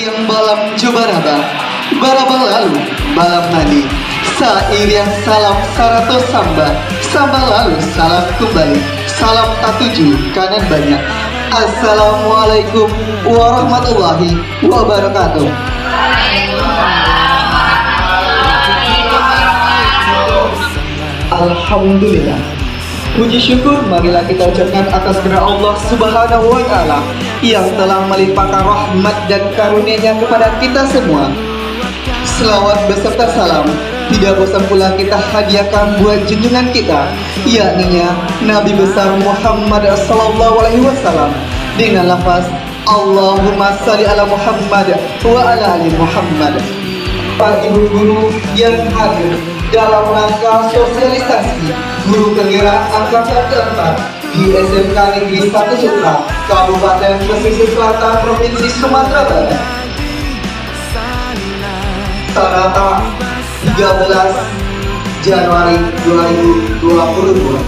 yang balam jubaraba, baraba lalu balam mandi. Sair yang salam sarato samba, samba lalu salam kembali. Salam tak tuju kanan banyak. Assalamualaikum warahmatullahi wabarakatuh. Alhamdulillah. Puji syukur marilah kita ucapkan atas kepada Allah Subhanahu wa Ta'ala yang telah melimpahkan rahmat dan karunia-Nya kepada kita semua. Selawat beserta salam tidak bosan pula kita hadiahkan buat junjungan kita, yakninya Nabi besar Muhammad sallallahu alaihi wasallam dengan lafaz Allahumma salli ala Muhammad wa ala ali Muhammad. Para ibu guru yang hadir dalam rangka sosialisasi guru penggerak angkatan keempat di SMK Negeri 1 Sutra, Kabupaten Pesisir Selatan, Provinsi Sumatera Barat. Tanggal 13 Januari 2022.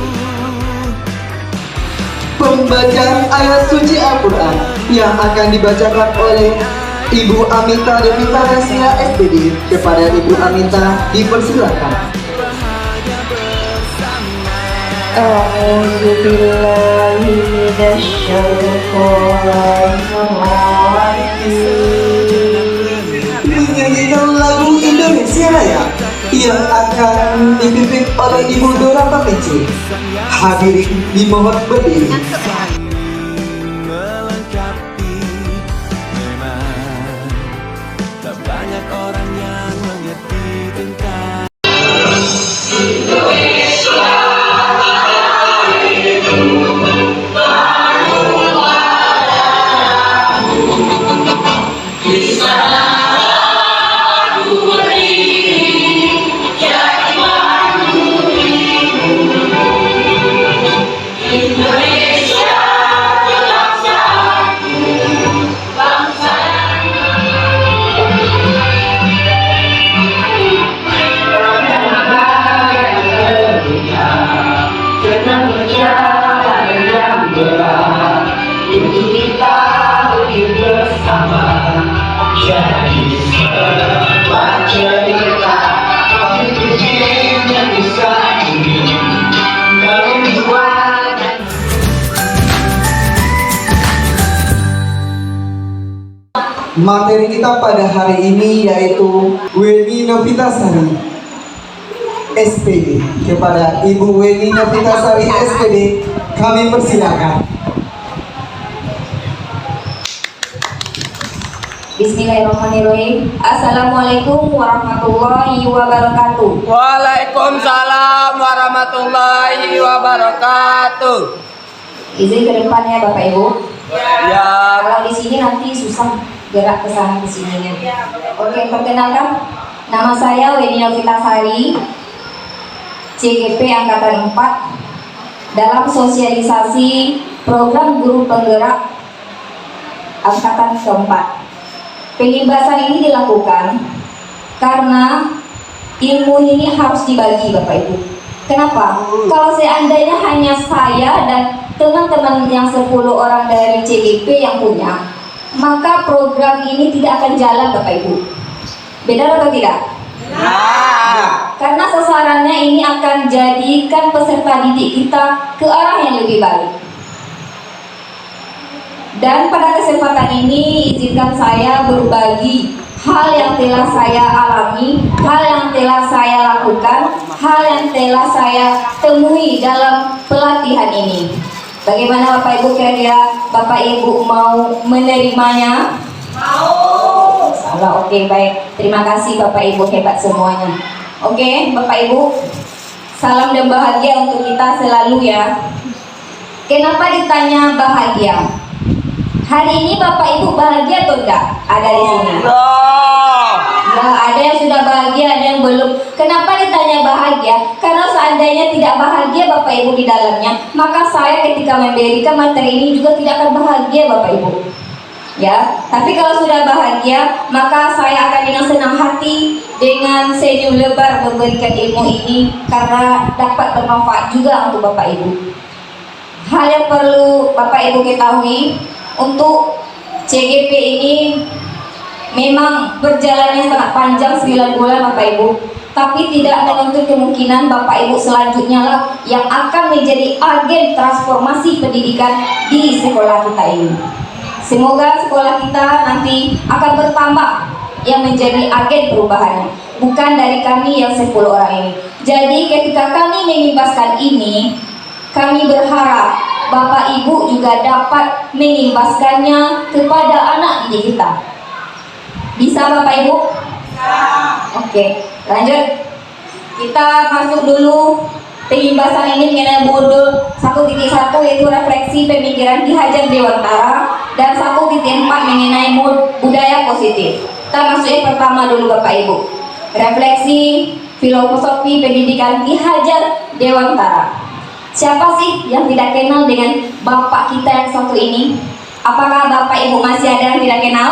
Pembacaan ayat suci Al-Quran yang akan dibacakan oleh Ibu Amita Devita Rasia SPD. Kepada Ibu Amita dipersilakan. A'udzubillahi minasyaitonir Menyanyikan lagu Indonesia Raya yang akan dipimpin oleh Ibu Dora Papece. Hadirin dimohon berdiri. Melengkapi, memang tak banyak orang yang mengerti tentang materi kita pada hari ini yaitu Weni Novitasari SPD. Kepada Ibu Weni Novitasari SPD kami persilakan. Bismillahirrahmanirrahim. Assalamualaikum warahmatullahi wabarakatuh. Waalaikumsalam warahmatullahi wabarakatuh. Izin ke depannya Bapak Ibu. Ya, Kalau di sini nanti susah gerak ke sana ke sininya. Oke, perkenalkan, nama saya Weni Novitasari, CGP Angkatan 4, dalam sosialisasi program guru penggerak Angkatan keempat. Pengimbasan ini dilakukan karena ilmu ini harus dibagi Bapak Ibu. Kenapa? Kalau seandainya hanya saya dan teman-teman yang 10 orang dari CGP yang punya, maka program ini tidak akan jalan Bapak Ibu. Benar atau tidak? Karena sasarannya ini akan jadikan peserta didik kita ke arah yang lebih baik. Dan pada kesempatan ini izinkan saya berbagi hal yang telah saya alami, hal yang telah saya lakukan, hal yang telah saya temui dalam pelatihan ini. Bagaimana Bapak Ibu, kira-kira Bapak Ibu mau menerimanya? Mau. Salah, oke, baik. Terima kasih Bapak Ibu, hebat semuanya. Oke, Bapak Ibu, salam dan bahagia untuk kita selalu ya. Kenapa ditanya bahagia? Hari ini Bapak Ibu bahagia atau enggak? Ada di sini. Ya, ada yang sudah bahagia, ada yang belum. Kenapa ditanya bahagia? Karena seandainya tidak bahagia Bapak Ibu di dalamnya, maka saya ketika memberikan materi ini juga tidak akan bahagia Bapak Ibu. Ya, tapi kalau sudah bahagia, maka saya akan dengan senang hati, dengan senyum lebar memberikan ilmu ini karena dapat bermanfaat juga untuk Bapak Ibu. Hal yang perlu Bapak Ibu ketahui, untuk CGP ini memang berjalannya sangat panjang 9 bulan Bapak Ibu, tapi tidak menutup kemungkinan Bapak Ibu selanjutnya lah yang akan menjadi agen transformasi pendidikan di sekolah kita ini. Semoga sekolah kita nanti akan bertambah yang menjadi agen perubahannya, bukan dari kami yang 10 orang ini. Jadi ketika kami mengimbaskan ini, kami berharap Bapak Ibu juga dapat mengimbaskannya kepada anak didik kita. Bisa Bapak Ibu? Bisa. Oke, lanjut. Kita masuk dulu pengimbasan ini mengenai modul 1.1 yaitu refleksi pemikiran Ki Hajar Dewantara, dan 1.4 mengenai budaya positif. Kita masuk yang pertama dulu Bapak Ibu. Refleksi filosofi pendidikan Ki Hajar Dewantara. Siapa sih yang tidak kenal dengan Bapak kita yang satu ini? Apakah Bapak Ibu masih ada yang tidak kenal?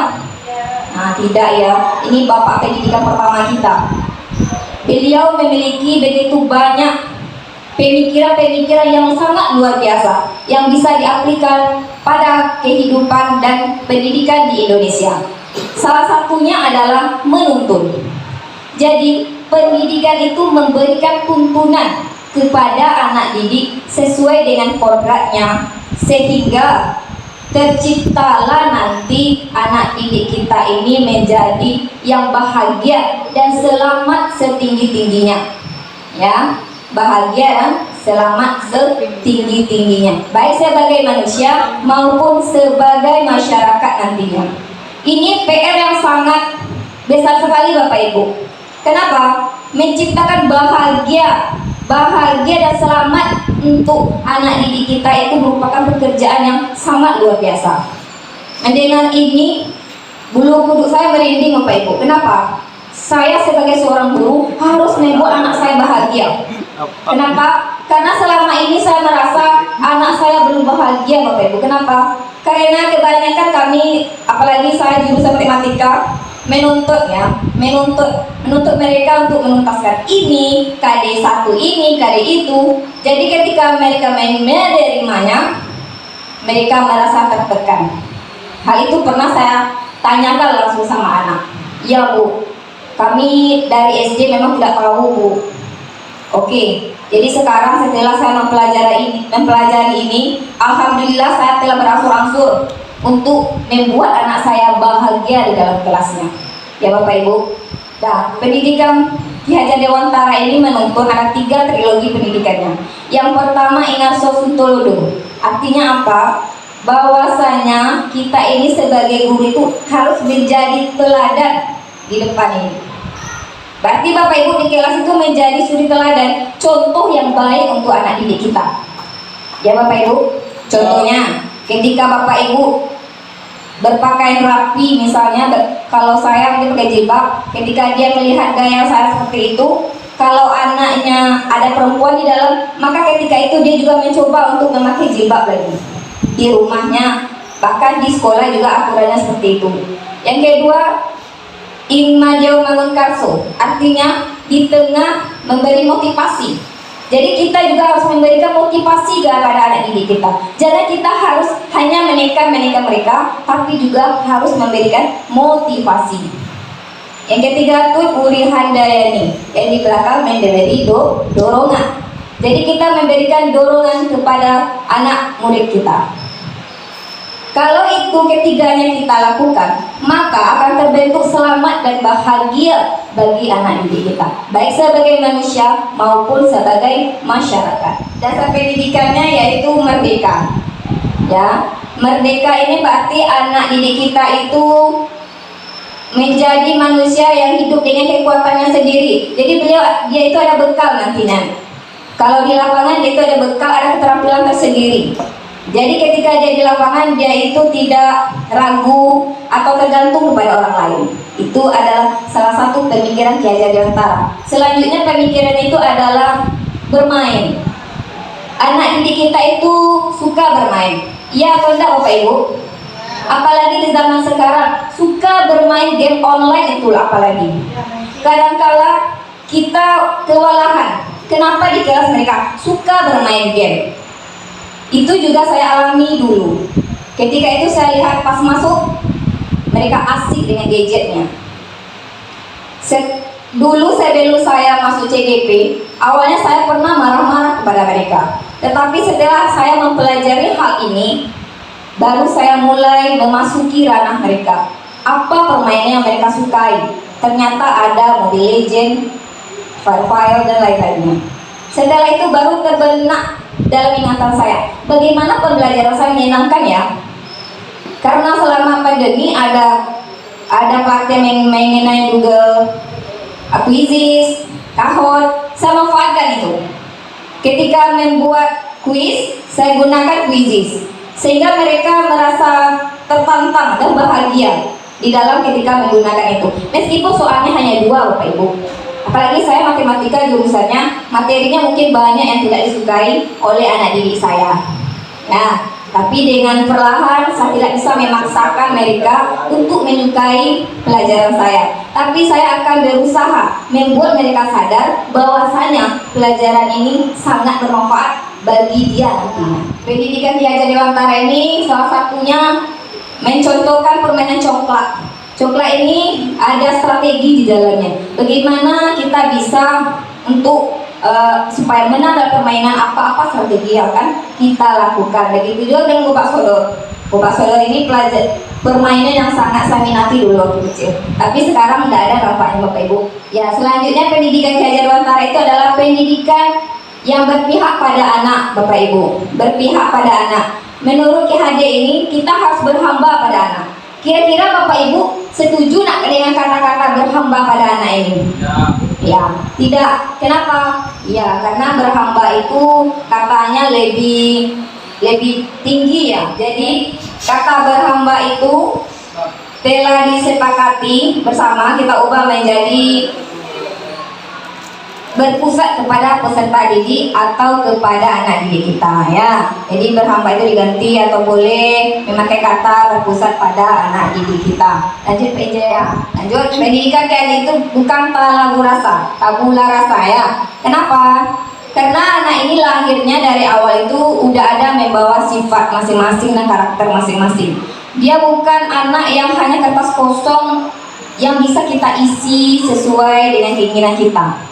Nah, tidak ya. Ini Bapak pendidikan pertama kita. Beliau memiliki begitu banyak pemikiran-pemikiran yang sangat luar biasa yang bisa diaplikasikan pada kehidupan dan pendidikan di Indonesia. Salah satunya adalah menuntun. Jadi, pendidikan itu memberikan tuntunan kepada anak didik sesuai dengan kodratnya, sehingga terciptalah nanti anak didik kita ini menjadi yang bahagia dan selamat setinggi-tingginya. Ya, bahagia dan selamat setinggi-tingginya, baik sebagai manusia maupun sebagai masyarakat nantinya. Ini PR yang sangat besar sekali Bapak Ibu. Kenapa? Menciptakan bahagia dan selamat untuk anak didik kita itu merupakan pekerjaan yang sangat luar biasa. Mendengar ini, bulu kuduk saya merinding Bapak Ibu. Kenapa? Saya sebagai seorang guru harus membuat anak saya bahagia. Kenapa? Karena selama ini saya merasa anak saya belum bahagia Bapak Ibu. Kenapa? Karena kebanyakan kami, apalagi saya jurusan matematika, menuntut mereka untuk menuntaskan ini, KD 1 ini, KD itu. Jadi ketika mereka menerimanya, mereka merasa tertekan. Hal itu pernah saya tanyakan langsung sama anak. Ya Bu, kami dari SD memang tidak tahu Bu. Oke, jadi sekarang setelah saya mempelajari ini, alhamdulillah saya telah berangsur-angsur untuk membuat anak saya bahagia di dalam kelasnya. Ya Bapak Ibu. Nah, pendidikan Ki Hajar Dewantara ini menuntun ada 3 trilogi pendidikannya. Yang pertama Ingarso Suntolodo. Artinya apa? Bahwasanya kita ini sebagai guru itu harus menjadi teladan di depan ini. Berarti Bapak Ibu di kelas itu menjadi suri teladan, contoh yang baik untuk anak didik kita. Ya Bapak Ibu, contohnya ketika Bapak Ibu berpakaian rapi, misalnya kalau saya mungkin pakai jilbab, ketika dia melihat gaya saya seperti itu, kalau anaknya ada perempuan di dalam, maka ketika itu dia juga mencoba untuk memakai jilbab lagi di rumahnya, bahkan di sekolah juga aturannya seperti itu. Yang kedua, Imajau Mangunkarso, artinya di tengah memberi motivasi. Jadi kita juga harus memberikan motivasi kepada anak didik kita. Jangan kita harus hanya menekan mereka, tapi juga harus memberikan motivasi. Yang ketiga tuh Uri Handayani, yang di belakang memberi dorongan. Jadi kita memberikan dorongan kepada anak murid kita. Kalau itu ketiganya kita lakukan, maka akan terbentuk selamat dan bahagia bagi anak didik kita, baik sebagai manusia maupun sebagai masyarakat. Dasar pendidikannya yaitu merdeka. Ya, merdeka ini berarti anak didik kita itu menjadi manusia yang hidup dengan kekuatannya sendiri. Jadi dia itu ada bekal nantinya. Kalau di lapangan dia itu ada bekal, ada keterampilan tersendiri. Jadi ketika dia di lapangan, dia itu tidak ragu atau tergantung kepada orang lain. Itu adalah salah satu pemikiran Ki Hajar Dewantara. Selanjutnya pemikiran itu adalah bermain. Anak didik kita itu suka bermain. Iya atau enggak Bapak Ibu? Apalagi di zaman sekarang, suka bermain game online itu apalagi. Kadangkala kita kewalahan. Kenapa di kelas mereka suka bermain game? Itu juga saya alami dulu. Ketika itu saya lihat pas masuk mereka asik dengan gadgetnya. Dulu sebelum saya masuk CGP, awalnya saya pernah marah-marah kepada mereka. Tetapi setelah saya mempelajari hal ini, baru saya mulai memasuki ranah mereka. Apa permainan yang mereka sukai? Ternyata ada Mobile Legends, Free Fire, dan lain-lainnya. Setelah itu baru terbenak dalam ingatan saya, bagaimana pembelajaran saya menyenangkan ya. Karena selama pandemi ada pelatihan main Google, Quizzes, Kahoot, saya manfaatkan itu. Ketika membuat kuis, saya gunakan Quizzes, sehingga mereka merasa tertantang dan bahagia di dalam ketika menggunakan itu. Meskipun soalnya hanya 2 Bapak Ibu. Apalagi saya matematika jurusannya, materinya mungkin banyak yang tidak disukai oleh anak didik saya. Nah, tapi dengan perlahan saya tidak bisa memaksakan mereka untuk menyukai pelajaran saya. Tapi saya akan berusaha membuat mereka sadar bahwasanya pelajaran ini sangat bermanfaat bagi dia nantinya. Pendidikan Ki Hajar Dewantara ini salah satunya mencontohkan permainan congklak. Congklak ini ada strategi di dalamnya. Bagaimana kita bisa untuk supaya menang dalam permainan, apa-apa strategi yang akan kita lakukan. Begitu juga dengan Bopak Sodor. Bopak Sodor ini permainan yang sangat saya minati dulu waktu kecil. Tapi sekarang tidak ada nampaknya Bapak Ibu. Ya, selanjutnya pendidikan Ki Hajar Dewantara itu adalah pendidikan yang berpihak pada anak Bapak Ibu. Berpihak pada anak. Menurut Ki Hajar ini kita harus berhamba pada anak. Kira-kira Bapak Ibu setuju nak dengan kata-kata berhamba pada anak ini? Ya, tidak. Kenapa? Ya, karena berhamba itu katanya lebih tinggi ya. Jadi kata berhamba itu telah disepakati bersama, kita ubah menjadi berpusat kepada peserta didik atau kepada anak didik kita ya. Jadi berhamba itu diganti atau boleh memakai kata berpusat pada anak didik kita. Lanjut PJ ya. Lanjut, pendidikan kayak itu bukan tabula rasa ya. Kenapa? Karena anak ini lahirnya dari awal itu udah ada membawa sifat masing-masing dan karakter masing-masing. Dia bukan anak yang hanya kertas kosong yang bisa kita isi sesuai dengan keinginan kita.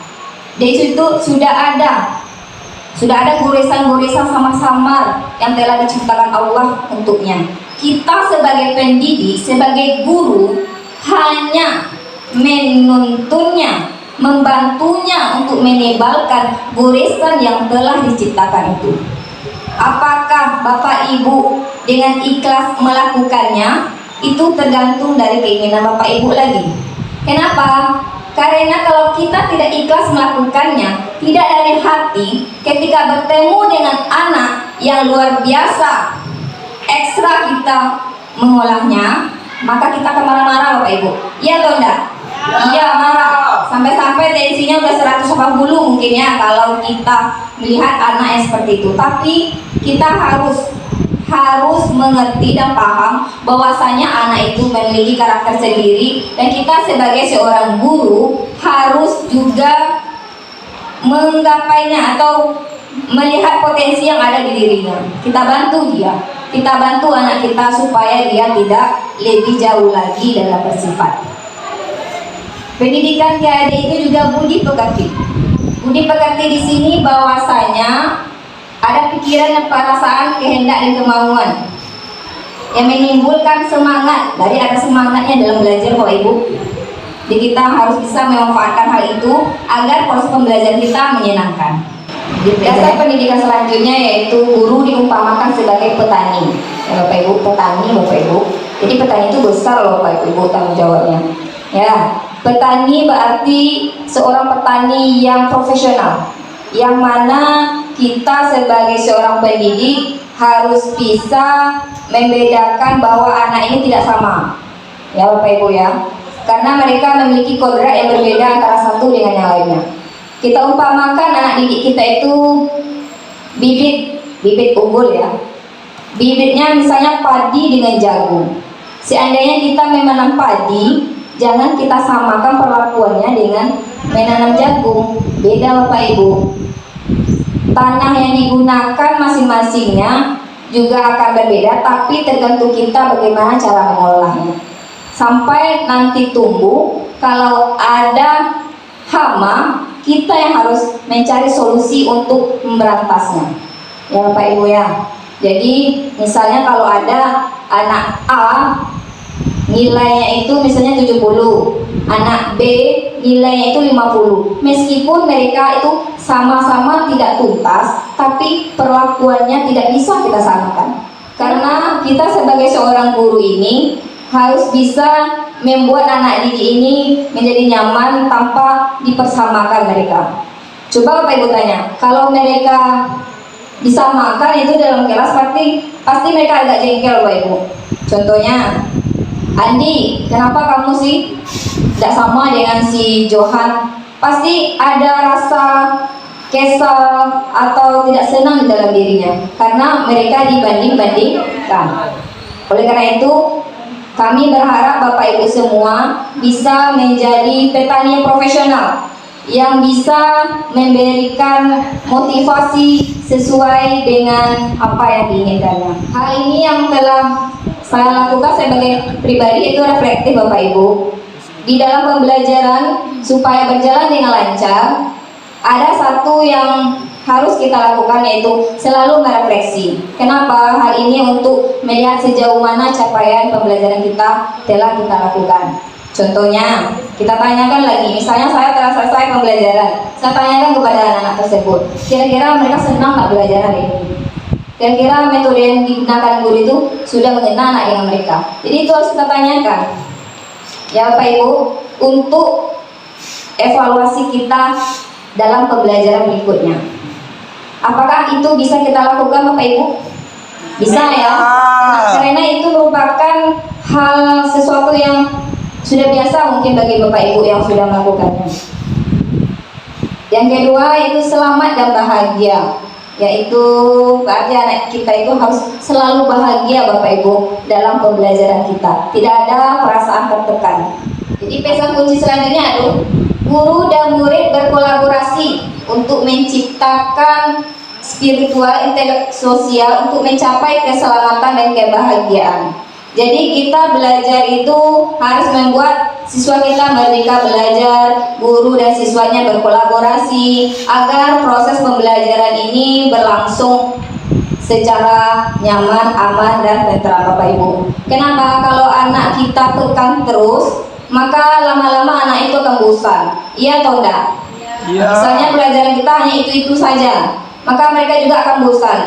Dari situ sudah ada goresan-goresan samar-samar yang telah diciptakan Allah untuknya. Kita sebagai pendidik, sebagai guru hanya menuntunnya, membantunya untuk menebalkan goresan yang telah diciptakan itu. Apakah Bapak Ibu dengan ikhlas melakukannya? Itu tergantung dari keinginan Bapak Ibu lagi. Kenapa? Karena kalau kita tidak ikhlas melakukannya, tidak dari hati, ketika bertemu dengan anak yang luar biasa, ekstra kita mengolahnya, maka kita akan marah-marah Bapak Ibu. Iya atau enggak? Iya, marah. Sampai-sampai tensinya udah 180 mungkin ya kalau kita melihat anak yang seperti itu. Tapi kita harus mengerti dan paham bahwasanya anak itu memiliki karakter sendiri, dan kita sebagai seorang guru harus juga menggapainya atau melihat potensi yang ada di dirinya. Kita bantu dia, kita bantu anak kita supaya dia tidak lebih jauh lagi dalam bersifat. Pendidikan KAD itu juga budi pekerti. Budi pekerti di sini bahwasanya ada pikiran dan perasaan, kehendak dan kemauan yang menimbulkan semangat. Dari ada semangatnya dalam belajar Bapak Ibu. Jadi kita harus bisa memanfaatkan hal itu agar proses pembelajaran kita menyenangkan. Dasar pendidikan selanjutnya yaitu guru diumpamakan sebagai petani. Ya, Bapak Ibu, petani Bapak Ibu. Jadi petani itu besar loh Bapak Ibu tanggung jawabnya. Ya, petani berarti seorang petani yang profesional, yang mana kita sebagai seorang pendidik harus bisa membedakan bahwa anak ini tidak sama ya Bapak Ibu ya, karena mereka memiliki kodrat yang berbeda antara satu dengan yang lainnya. Kita umpamakan anak didik kita itu bibit unggul ya, bibitnya misalnya padi dengan jagung. Seandainya kita menanam padi, jangan kita samakan perlakuannya dengan menanam jagung. Beda Bapak Ibu. Tanah yang digunakan masing-masingnya juga akan berbeda, tapi tergantung kita bagaimana cara mengolahnya. sampai nanti tumbuh. Kalau ada hama, kita yang harus mencari solusi untuk memberantasnya. Ya Bapak Ibu ya. Jadi misalnya kalau ada anak A nilainya itu misalnya 70, anak B nilainya itu 50. Meskipun mereka itu sama-sama tidak tuntas, tapi perlakuannya tidak bisa kita samakan. Karena kita sebagai seorang guru ini harus bisa membuat anak didik ini menjadi nyaman tanpa dipersamakan mereka. Coba Bapak Ibu tanya, kalau mereka disamakan itu dalam kelas pasti mereka agak jengkel Bapak Ibu. Contohnya, Andi, kenapa kamu sih tidak sama dengan si Johan? Pasti ada rasa kesal atau tidak senang di dalam dirinya karena mereka dibanding-bandingkan. Oleh karena itu, kami berharap Bapak Ibu semua bisa menjadi petani yang profesional, yang bisa memberikan motivasi sesuai dengan apa yang diinginkannya. Hal ini yang telah saya lakukan sebagai pribadi itu reflektif Bapak Ibu. Di dalam pembelajaran supaya berjalan dengan lancar, ada satu yang harus kita lakukan yaitu selalu merefleksi. Kenapa? Hal ini untuk melihat sejauh mana capaian pembelajaran kita telah kita lakukan. Contohnya, kita tanyakan lagi, misalnya saya telah selesai pembelajaran, saya tanyakan kepada anak-anak tersebut, kira-kira mereka senang nggak belajar hari ini? Kira-kira metode yang digunakan guru itu sudah mengena nggak dengan mereka? Jadi itu harus kita tanyakan. Ya Bapak Ibu, untuk evaluasi kita dalam pembelajaran berikutnya. Apakah itu bisa kita lakukan Bapak Ibu? Bisa ya? Karena itu merupakan hal sesuatu yang sudah biasa mungkin bagi Bapak Ibu yang sudah melakukannya. Yang kedua itu selamat dan bahagia. Yaitu berarti anak kita itu harus selalu bahagia Bapak Ibu dalam pembelajaran kita. Tidak ada perasaan tertekan. Jadi pesan kunci selanjutnya adalah guru dan murid berkolaborasi untuk menciptakan spiritual intelektual sosial untuk mencapai keselamatan dan kebahagiaan. Jadi kita belajar itu harus membuat siswa kita merdeka belajar, guru dan siswanya berkolaborasi agar proses pembelajaran ini berlangsung secara nyaman, aman dan tentram Bapak Ibu. Kenapa? Kalau anak kita tekan terus, maka lama-lama anak itu akan bosan. Iya atau enggak? Iya. Misalnya pelajaran kita hanya itu-itu saja, maka mereka juga akan bosan.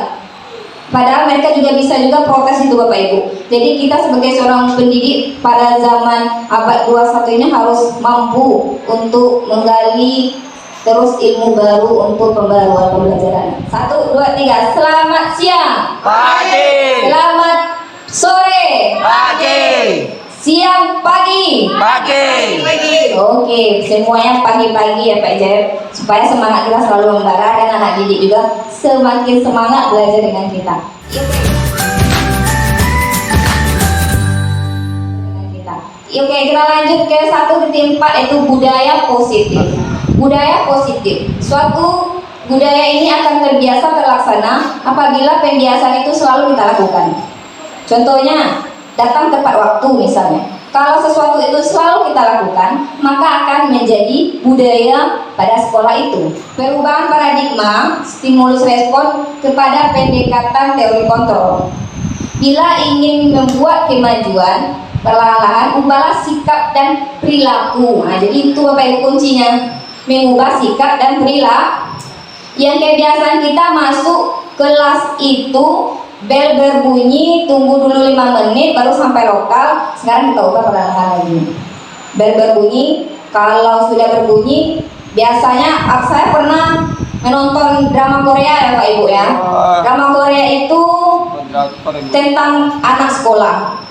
Padahal mereka juga bisa juga protes itu Bapak Ibu. Jadi kita sebagai seorang pendidik pada zaman abad 21 ini harus mampu untuk menggali terus ilmu baru untuk pembaruan pembelajaran. 1, 2, 3. Selamat siang. Pagi. Selamat sore. Pagi. Siang, pagi. Pagi. Oke, semuanya pagi-pagi ya Pak Jaya, supaya semangat kita selalu membara dan anak didik juga semakin semangat belajar dengan kita. Oke, kita lanjut ke 1.4 yaitu budaya positif. Budaya positif, suatu budaya ini akan terbiasa terlaksana apabila pembiasaan itu selalu kita lakukan. Contohnya, datang tepat waktu misalnya. Kalau sesuatu itu selalu kita lakukan, maka akan menjadi budaya pada sekolah itu. Perubahan paradigma, stimulus respon kepada pendekatan teori kontrol. Bila ingin membuat kemajuan, perlahan-lahan ubahlah sikap dan perilaku. Nah, jadi itu Bapak Ibu kuncinya, mengubah sikap dan perilaku. Yang kebiasaan kita masuk kelas itu, bel berbunyi, tunggu dulu 5 menit baru sampai lokal. Sekarang kita ubah perlahan lagi. Bel berbunyi, kalau sudah berbunyi, biasanya saya pernah menonton drama Korea ya Pak Ibu ya. Drama Korea itu tentang anak sekolah.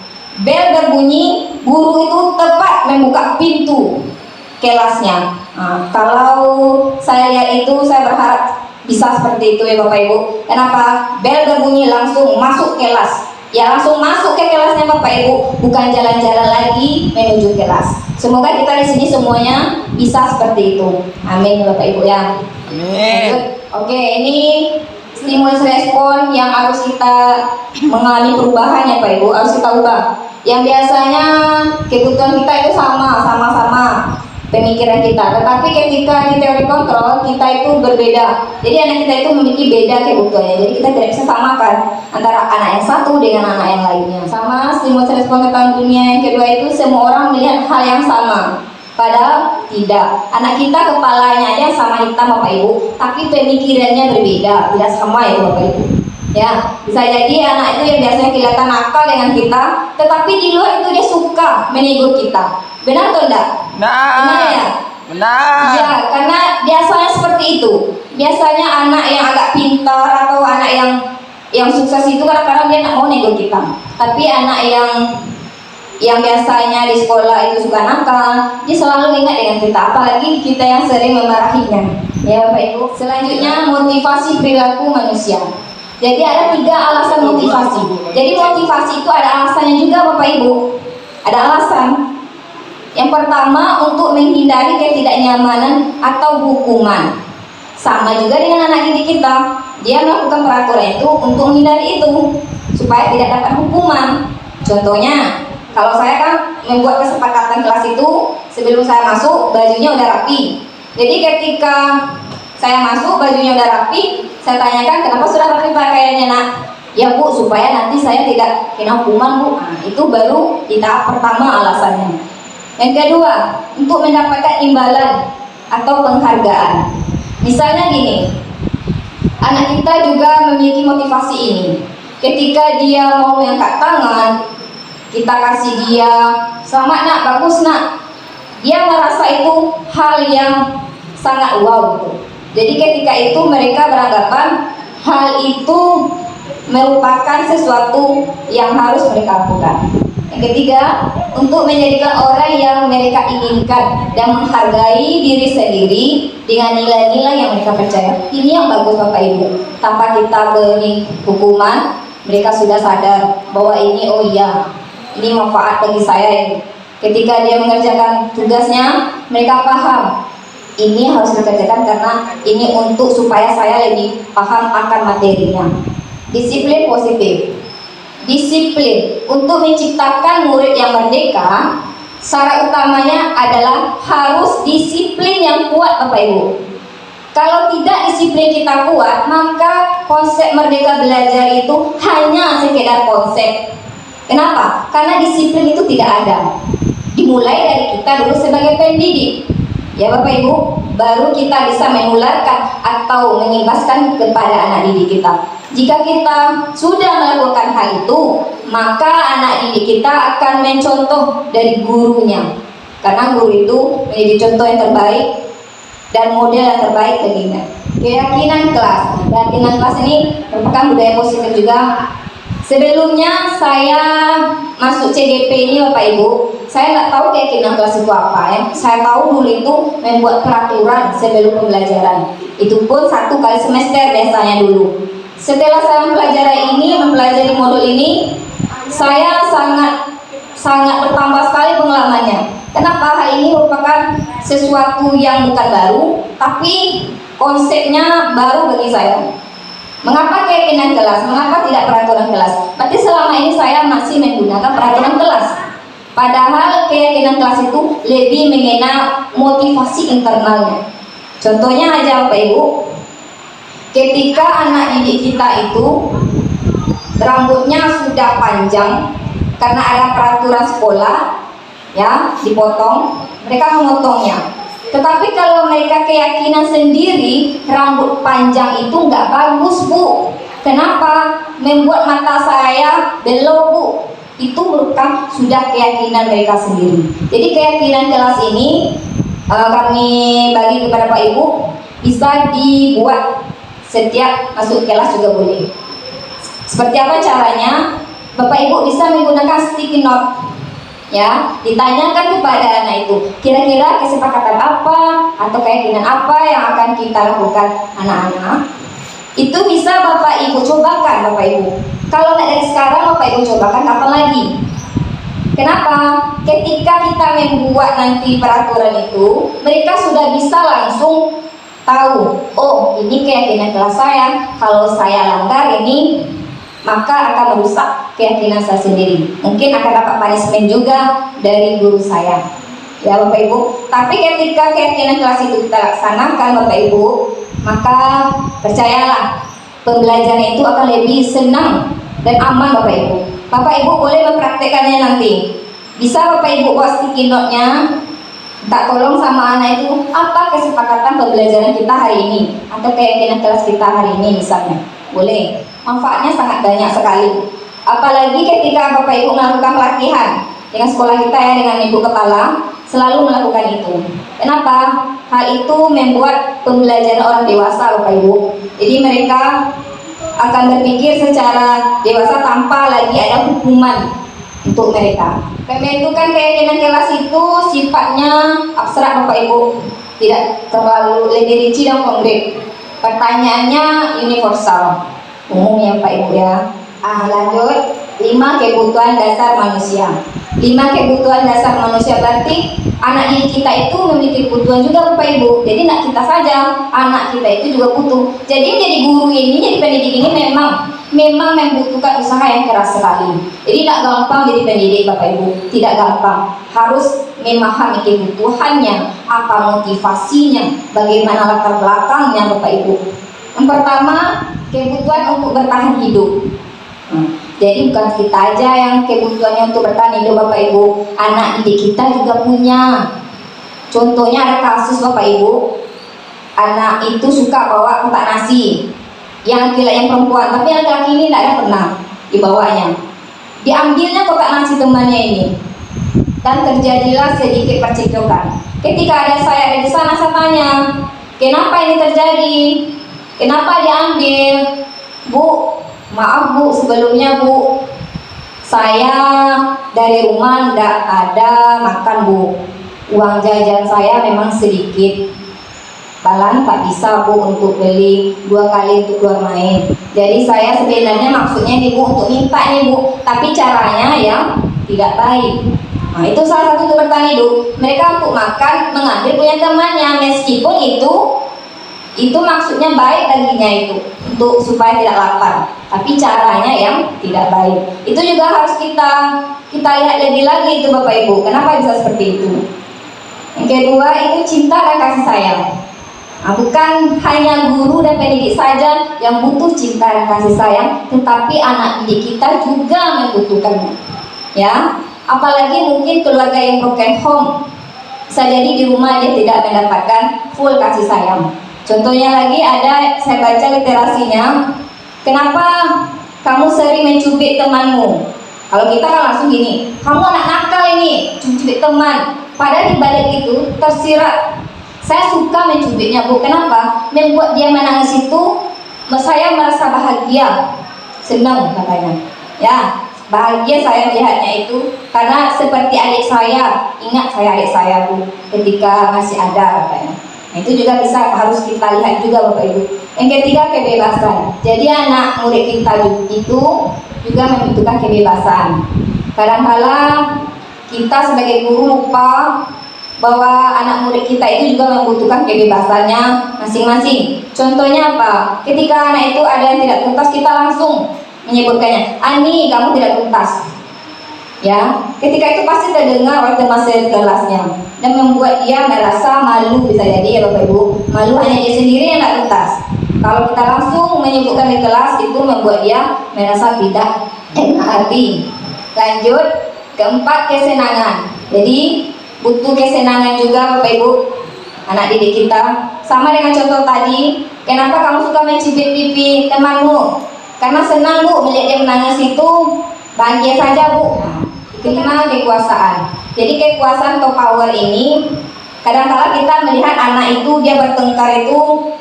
Bel berbunyi, guru itu tepat membuka pintu kelasnya. Nah, kalau saya lihat itu, saya berharap bisa seperti itu ya Bapak Ibu. Kenapa? Bel berbunyi langsung masuk kelas. Ya langsung masuk ke kelasnya Bapak Ibu, bukan jalan-jalan lagi menuju kelas. Semoga kita di sini semuanya bisa seperti itu. Amin Bapak Ibu ya. Amin. Oke, ini stimulus respon yang harus kita mengalami perubahan ya Pak Ibu, harus kita ubah. Yang biasanya kebutuhan kita itu sama-sama pemikiran kita, tetapi ketika di teori kontrol kita itu berbeda. Jadi anak kita itu memiliki beda kebutuhannya, jadi kita tidak bisa samakan antara anak yang satu dengan anak yang lainnya. Sama stimulus respon ketahuan dunia yang kedua itu semua orang melihat hal yang sama, padahal tidak. Anak kita kepalanya aja sama hitam Bapak Ibu, tapi pemikirannya berbeda, tidak sama ya Bapak Ibu. Ya, bisa jadi anak itu yang biasanya kelihatan nakal dengan kita, tetapi di luar itu dia suka menegur kita. Benar atau enggak? Benar ya? Benar. Iya, karena biasanya seperti itu. Biasanya anak yang agak pintar atau anak yang sukses itu kadang-kadang dia nggak mau nego kita. Tapi anak yang biasanya di sekolah itu suka nakal, dia selalu ingat dengan kita, apalagi kita yang sering memarahinya. Ya Bapak Ibu. Selanjutnya motivasi perilaku manusia. Jadi ada 3 alasan motivasi. Jadi motivasi itu ada alasannya juga Bapak Ibu. Ada alasan. Yang pertama untuk menghindari ketidaknyamanan atau hukuman. Sama juga dengan anak didik kita. Dia melakukan peraturan itu untuk menghindari itu supaya tidak dapat hukuman. Contohnya, kalau saya kan membuat kesepakatan kelas itu sebelum saya masuk bajunya udah rapi. Jadi ketika saya masuk bajunya udah rapi, saya tanyakan kenapa sudah rapi pakaiannya nak? Ya Bu, supaya nanti saya tidak kena hukuman Bu. Nah, itu baru di tahap pertama alasannya. Yang kedua, untuk mendapatkan imbalan atau penghargaan. Misalnya gini, anak kita juga memiliki motivasi ini. Ketika dia mau mengangkat tangan, kita kasih dia selamat nak, bagus nak. Dia merasa itu hal yang sangat wow gitu. Jadi ketika itu mereka beranggapan hal itu merupakan sesuatu yang harus mereka lakukan. Yang ketiga, untuk menjadikan orang yang mereka inginkan dan menghargai diri sendiri dengan nilai-nilai yang mereka percaya. Ini yang bagus Bapak Ibu. Tanpa kita beri hukuman, mereka sudah sadar bahwa ini oh iya, ini manfaat bagi saya. Ketika dia mengerjakan tugasnya, mereka paham ini harus dikerjakan karena ini untuk supaya saya lebih paham akan materinya. Disiplin positif. Disiplin untuk menciptakan murid yang merdeka, syarat utamanya adalah harus disiplin yang kuat Bapak Ibu. Kalau tidak disiplin kita kuat, maka konsep merdeka belajar itu hanya sekedar konsep. Kenapa? Karena disiplin itu tidak ada. Dimulai dari kita dulu sebagai pendidik. Ya Bapak Ibu, baru kita bisa menularkan atau mengimbaskan kepada anak didik kita. Jika kita sudah melakukan hal itu, maka anak didik kita akan mencontoh dari gurunya. Karena guru itu menjadi contoh yang terbaik dan model yang terbaik baginya. Keyakinan kelas. Keyakinan kelas ini merupakan budaya positif juga. Sebelumnya saya masuk CGP ini Bapak Ibu, saya nggak tahu keyakinan kelas itu apa ya. Saya tahu dulu itu membuat peraturan sebelum pembelajaran. Itu pun 1 kali semester biasanya dulu. Setelah saya mempelajari modul ini, saya sangat bertambah sekali pengalamannya. Kenapa? Hal ini merupakan sesuatu yang bukan baru, tapi konsepnya baru bagi saya. Mengapa keyakinan kelas? Mengapa tidak peraturan kelas? Berarti selama ini saya masih menggunakan peraturan kelas. Padahal keyakinan kelas itu lebih mengena motivasi internalnya. Contohnya aja Bapak Ibu, ketika anak didik kita itu rambutnya sudah panjang karena ada peraturan sekolah, ya dipotong, mereka memotongnya. Tetapi kalau mereka keyakinan sendiri, rambut panjang itu nggak bagus Bu. Kenapa? Membuat mata saya belok Bu. Itu merupakan sudah keyakinan mereka sendiri. Jadi keyakinan kelas ini kami bagi kepada Pak Ibu, bisa dibuat setiap masuk kelas juga boleh. Seperti apa caranya? Bapak Ibu bisa menggunakan sticky note. Ya, ditanyakan kepada anak itu kira-kira kesepakatan apa atau keyakinan apa yang akan kita lakukan anak-anak. Itu bisa Bapak Ibu cobakan Bapak Ibu. Kalau nggak dari sekarang Bapak Ibu cobakan kapan lagi? Kenapa? Ketika kita membuat nanti peraturan itu, mereka sudah bisa langsung tahu, oh ini keyakinan kelas saya, kalau saya langgar ini maka akan merusak keyakinan saya sendiri. Mungkin akan dapat punishment juga dari guru saya. Ya Bapak Ibu, tapi ketika keyakinan kelas itu kita laksanakan Bapak Ibu, maka percayalah pembelajaran itu akan lebih senang dan aman Bapak Ibu. Bapak Ibu boleh mempraktekannya nanti. Bisa Bapak Ibu buat sticky note-nya, tak tolong sama anak itu apa kesepakatan pembelajaran kita hari ini atau keyakinan kelas kita hari ini misalnya. Boleh. Manfaatnya sangat banyak sekali. Apalagi ketika Bapak Ibu melakukan pelatihan dengan sekolah kita ya, dengan Ibu Kepala selalu melakukan itu. Kenapa? Hal itu membuat pembelajaran orang dewasa Bapak Ibu. Jadi mereka akan berpikir secara dewasa tanpa lagi ada hukuman untuk mereka. Pembentukan keyakinan kelas itu sifatnya abstrak Bapak Ibu, tidak terlalu lebih rinci dan konkret. Pertanyaannya universal, umum ya Pak Ibu ya. Lanjut, 5 kebutuhan dasar manusia. 5 kebutuhan dasar manusia berarti anak didik kita itu memiliki kebutuhan juga Bapak Ibu. Jadi tidak kita saja, anak kita itu juga butuh. Jadi menjadi guru ini, jadi pendidik ini memang membutuhkan usaha yang keras sekali. Jadi tidak gampang jadi pendidik Bapak Ibu, tidak gampang. Harus memahami kebutuhannya, apa motivasinya, bagaimana latar belakangnya Bapak Ibu. Yang pertama, kebutuhan untuk bertahan hidup. Jadi bukan kita aja yang kebutuhannya untuk bertahan hidup Bapak Ibu, anak didik kita juga punya. Contohnya ada kasus Bapak Ibu, anak itu suka bawa kotak nasi, yang laki-laki yang perempuan, tapi yang laki-laki ini tidak ada pernah dibawanya. Diambilnya kotak nasi temannya ini, dan terjadilah sedikit percekcokan. Ketika saya ada di sana, saya tanya, kenapa ini terjadi? Kenapa diambil? Bu, maaf Bu, sebelumnya Bu, saya dari rumah tidak ada makan Bu. Uang jajan saya memang sedikit, balan tak bisa Bu untuk beli 2 kali untuk keluar main. Jadi saya sebenarnya maksudnya nih Bu untuk minta nih Bu, tapi caranya yang tidak baik. Nah itu salah satu untuk bertahan hidup. Mereka untuk makan mengambil punya temannya, meskipun itu maksudnya baik baginya itu untuk supaya tidak lapar, tapi caranya yang tidak baik. Itu juga harus kita lihat lebih lagi itu Bapak Ibu, kenapa bisa seperti itu. Yang kedua itu cinta dan kasih sayang. Nah, bukan hanya guru dan pendidik saja yang butuh cinta dan kasih sayang, tetapi anak didik kita juga membutuhkannya. Ya, apalagi mungkin keluarga yang broken home, bisa jadi di rumah dia tidak mendapatkan full kasih sayang. Contohnya lagi ada, saya baca literasinya, kenapa kamu sering mencubit temanmu? Kalau kita kan langsung gini, kamu anak nakal ini, cubit teman. Padahal di balik itu tersirat, saya suka mencubitnya Bu. Kenapa? Membuat dia menangis itu, saya merasa bahagia, senang katanya. Ya, bahagia saya melihatnya itu, karena seperti adik saya, ingat saya adik saya Bu, ketika masih ada katanya. Nah, itu juga harus kita lihat juga Bapak Ibu. Yang ketiga, kebebasan. Jadi anak murid kita itu juga membutuhkan kebebasan. Kadang-kala kita sebagai guru lupa bahwa anak murid kita itu juga membutuhkan kebebasannya masing-masing. Contohnya apa? Ketika anak itu ada yang tidak tuntas, kita langsung menyebutkannya, Ani kamu tidak tuntas. Ya, ketika itu pasti terdengar oleh teman sekelasnya dan membuat dia merasa malu, bisa jadi ya Bapak Ibu, malu hanya dia sendiri yang tidak tuntas. Kalau kita langsung menyebutkan di kelas, itu membuat dia merasa tidak enak hati. Lanjut, keempat, kesenangan. Jadi butuh kesenangan juga Bapak Ibu, anak didik kita. Sama dengan contoh tadi, kenapa kamu suka mencibit pipi temanmu? Karena senang Bu melihat dia menangis itu, bahagia saja Bu. Kelima, kekuasaan. Jadi kekuasaan atau power ini, kadang-kala kita melihat anak itu dia bertengkar itu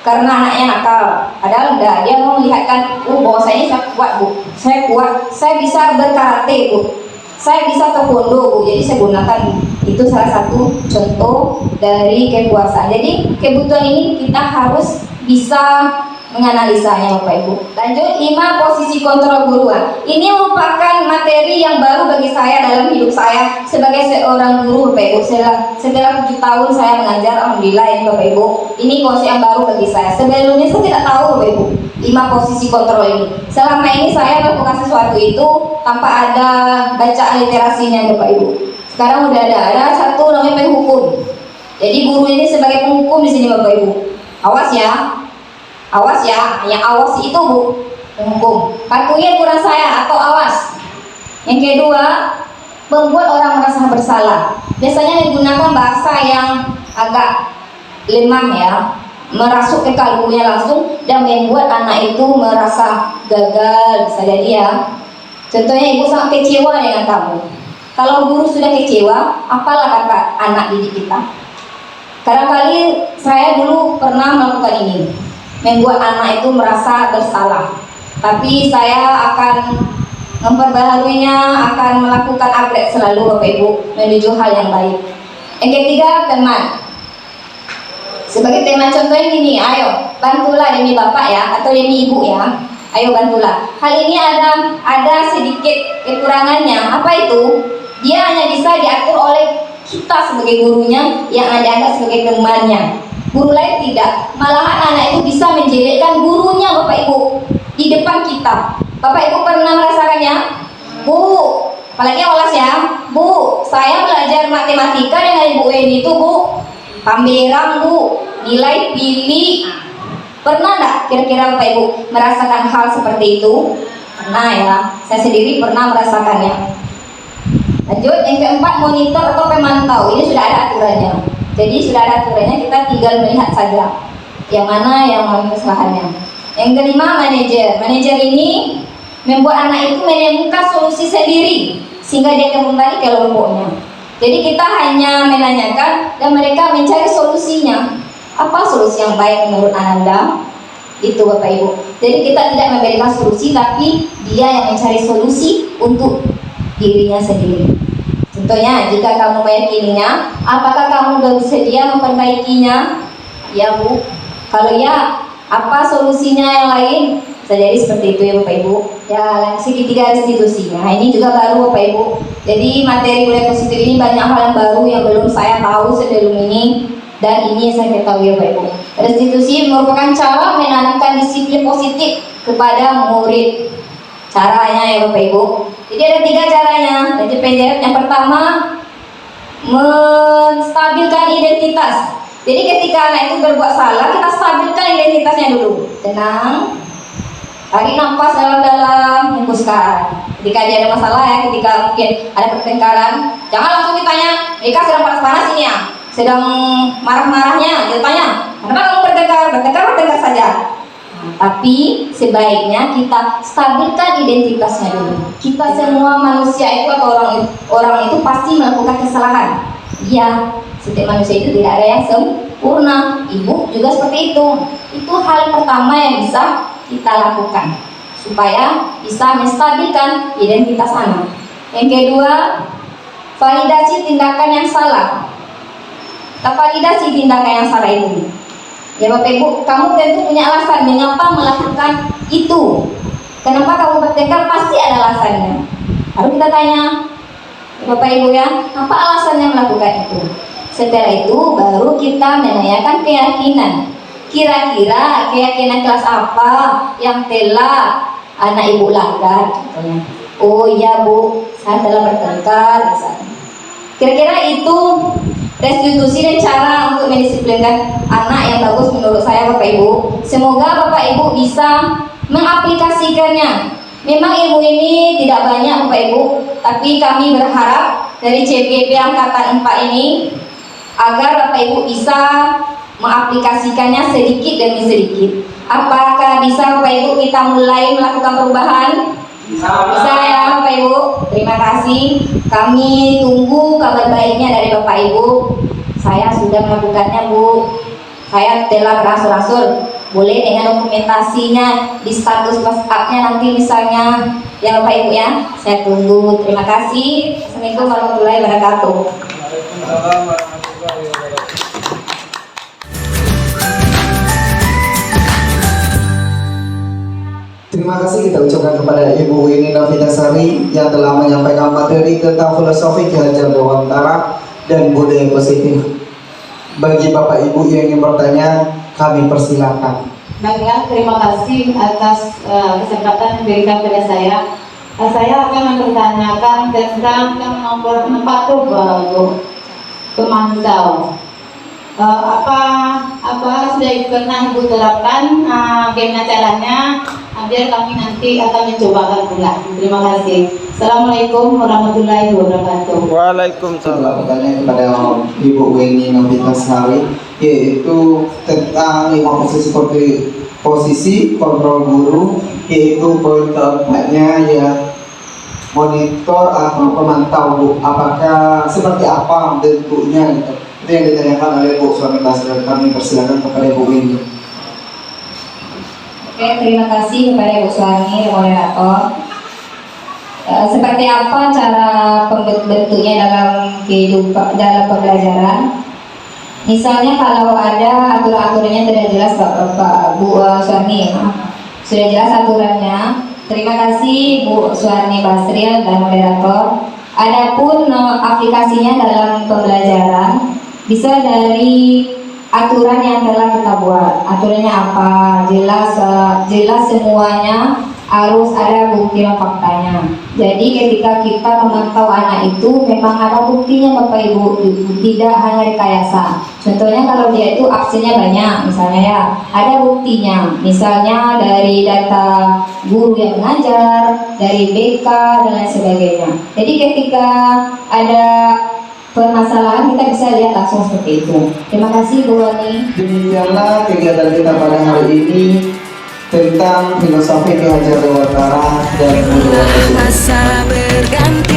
karena anaknya nakal. Padahal enggak, dia mau melihatkan, bahwa saya kuat Bu, saya kuat, saya bisa berkarate Bu, saya bisa taekwondo Bu. Jadi saya gunakan itu salah satu contoh dari kekuasaan. Jadi kebutuhan ini kita harus bisa menganalisanya Bapak Ibu. Lanjut, 5 posisi kontrol guru. Ini merupakan materi yang baru bagi saya dalam hidup saya sebagai seorang guru Bapak Ibu. Setelah 7 tahun saya mengajar, alhamdulillah ya Bapak Ibu. Ini konsep yang baru bagi saya. Sebelumnya saya tidak tahu Bapak Ibu 5 posisi kontrol ini. Selama ini saya melakukan sesuatu itu tanpa ada bacaan literasinya Bapak Ibu. Sekarang udah ada satu namanya penghukum. Jadi guru ini sebagai penghukum di sini Bapak Ibu. Awas ya, yang awas itu Bu, penghukum. Patuhi aturan saya atau awas. Yang kedua, membuat orang merasa bersalah. Biasanya digunakan bahasa yang agak lemah ya, merasuk ke kalbunya langsung dan membuat anak itu merasa gagal, bisa jadi ya. Contohnya ibu sangat kecewa dengan kamu. Kalau guru sudah kecewa, apalah kata anak didik kita. Kadang-kali saya dulu pernah melakukan ini, membuat anak itu merasa bersalah. Tapi saya akan memperbaharuinya, akan melakukan upgrade selalu Bapak Ibu menuju hal yang baik. Yang ketiga, teman. Sebagai teman contohnya gini, ayo bantulah demi bapak ya, atau demi ibu ya. Ayo bantulah. Hal ini ada sedikit kekurangannya. Apa itu? Dia hanya bisa diatur oleh kita sebagai gurunya yang dianggap sebagai temannya. Guru lain tidak. Malahan anak itu bisa menjelekkan gurunya Bapak Ibu di depan kita. Bapak Ibu pernah merasakannya? Bu, apalagi olas ya. Bu, saya belajar matematika dengan Ibu Weni itu Bu, pameran Bu, nilai pilih. Pernah enggak kira-kira Bapak Ibu merasakan hal seperti itu? Pernah ya. Saya sendiri pernah merasakannya. Lanjut, yang keempat, monitor atau pemantau. Ini sudah ada aturannya. Jadi sudah ada aturannya, kita tinggal melihat saja yang mana yang kesalahannya. Yang kelima, manajer. Manajer ini membuat anak itu menemukan solusi sendiri sehingga dia akan kembali ke kelompoknya. Jadi kita hanya menanyakan dan mereka mencari solusinya. Apa solusi yang baik menurut Anda? Itu Bapak Ibu. Jadi kita tidak memberikan solusi, tapi dia yang mencari solusi untuk dirinya sendiri. Contohnya, jika kamu meyakininya, apakah kamu bersedia memperbaikinya? Ya Bu. Kalau ya, apa solusinya yang lain? Bisa jadi seperti itu ya Bapak Ibu. Ya, yang ketiga, restitusi. Nah, ini juga baru Bapak Ibu. Jadi materi budaya positif ini banyak hal yang baru yang belum saya tahu sebelum ini, dan ini saya ketahui ya Bapak Ibu. Restitusi merupakan cara menanamkan disiplin positif kepada murid. Caranya ya Bapak Ibu. Jadi ada 3 caranya. Jadi penjahit yang pertama, menstabilkan identitas. Jadi ketika anak itu berbuat salah, kita stabilkan identitasnya dulu. Tenang, tarik nafas dalam-dalam, hembuskan. Ketika dia ada masalah ya, ketika mungkin ada pertengkaran, jangan langsung ditanya, mereka sedang panas-panas ini ya, sedang marah-marahnya, dia tanya, kenapa kamu bertengkar? Bertengkar saja. Tapi sebaiknya kita stabilkan identitasnya dulu. Kita semua manusia itu atau orang itu pasti melakukan kesalahan. Ya, setiap manusia itu tidak ada yang sempurna. Ibu juga seperti itu. Itu hal pertama yang bisa kita lakukan supaya bisa menstabilkan identitas anak. Yang kedua, validasi tindakan yang salah. Kita validasi tindakan yang salah itu. Ya Bapak Ibu, kamu tentu punya alasan mengapa melakukan itu. Kenapa kamu bertengkar? Pasti ada alasannya. Lalu kita tanya, Bapak Ibu ya, apa alasannya melakukan itu? Setelah itu baru kita menanyakan keyakinan. Kira-kira keyakinan kelas apa yang telah anak ibu langgar? Contohnya, oh iya Bu, saya telah bertengkar misalnya. Kira-kira itu restitusi dan cara untuk mendisiplinkan anak yang bagus menurut saya Bapak Ibu. Semoga Bapak Ibu bisa mengaplikasikannya. Memang ibu ini tidak banyak Bapak Ibu, tapi kami berharap dari CBP Angkatan 4 ini agar Bapak Ibu bisa mengaplikasikannya sedikit demi sedikit. Apakah bisa Bapak Ibu kita mulai melakukan perubahan? Bisa ya Bapak Ibu. Terima kasih. Kami tunggu kabar baiknya dari Bapak Ibu. Saya sudah melakukannya Bu. Saya telah beransur-ansur. Boleh dengan dokumentasinya di status WhatsApp-nya nanti misalnya. Ya Bapak Ibu ya. Saya tunggu. Terima kasih. Assalamualaikum warahmatullahi wabarakatuh. Waalaikumsalam warahmatullahi wabarakatuh. Terima kasih kita ucapkan kepada Ibu Winnie Novitasari yang telah menyampaikan materi tentang filosofi Ki Hajar Dewantara dan budaya positif. Bagi Bapak Ibu yang ingin bertanya, kami persilakan. Baiklah, terima kasih atas kesempatan yang diberikan kepada saya. Saya akan mempertanyakan tentang nomor 4 tuh pemantau. Apa sudah pernah Ibu terapkan bagaimana caranya biar kami nanti akan mencobakan pula. Terima kasih. Assalamualaikum warahmatullahi wabarakatuh. Setelah pertanyaan kepada Ibu Winnie Novitasari, yaitu tentang 5 posisi kontrol guru, yaitu poin keempatnya ya monitor atau pemantau Bu. Apakah seperti apa bentuknya gitu. Itu yang ditanyakan oleh Bu Suami Basri. Kami persilakan kepada Ibu Winnie. Oke, terima kasih kepada Ibu Suami, moderator. Seperti apa cara bentuknya dalam kehidupan, dalam pembelajaran? Misalnya kalau ada aturan-aturannya tidak jelas Bu Suami, sudah jelas aturannya. Terima kasih Bu Suarni Basril dan moderator. Adapun aplikasinya dalam pembelajaran bisa dari aturan yang telah kita buat. Aturannya apa? Jelas semuanya, harus ada bukti dan faktanya. Jadi ketika kita memantau anak itu memang ada buktinya Bapak Ibu, tidak hanya rekayasa. Contohnya kalau dia itu absennya banyak, misalnya ya, ada buktinya. Misalnya dari data guru yang mengajar, dari BK dan lain sebagainya. Jadi ketika ada permasalahan kita bisa lihat langsung seperti itu. Terima kasih Bu Wani. Demikianlah kegiatan kita pada hari ini tentang filosofi Ki Hajar Dewantara dan budaya positif. Masa berganti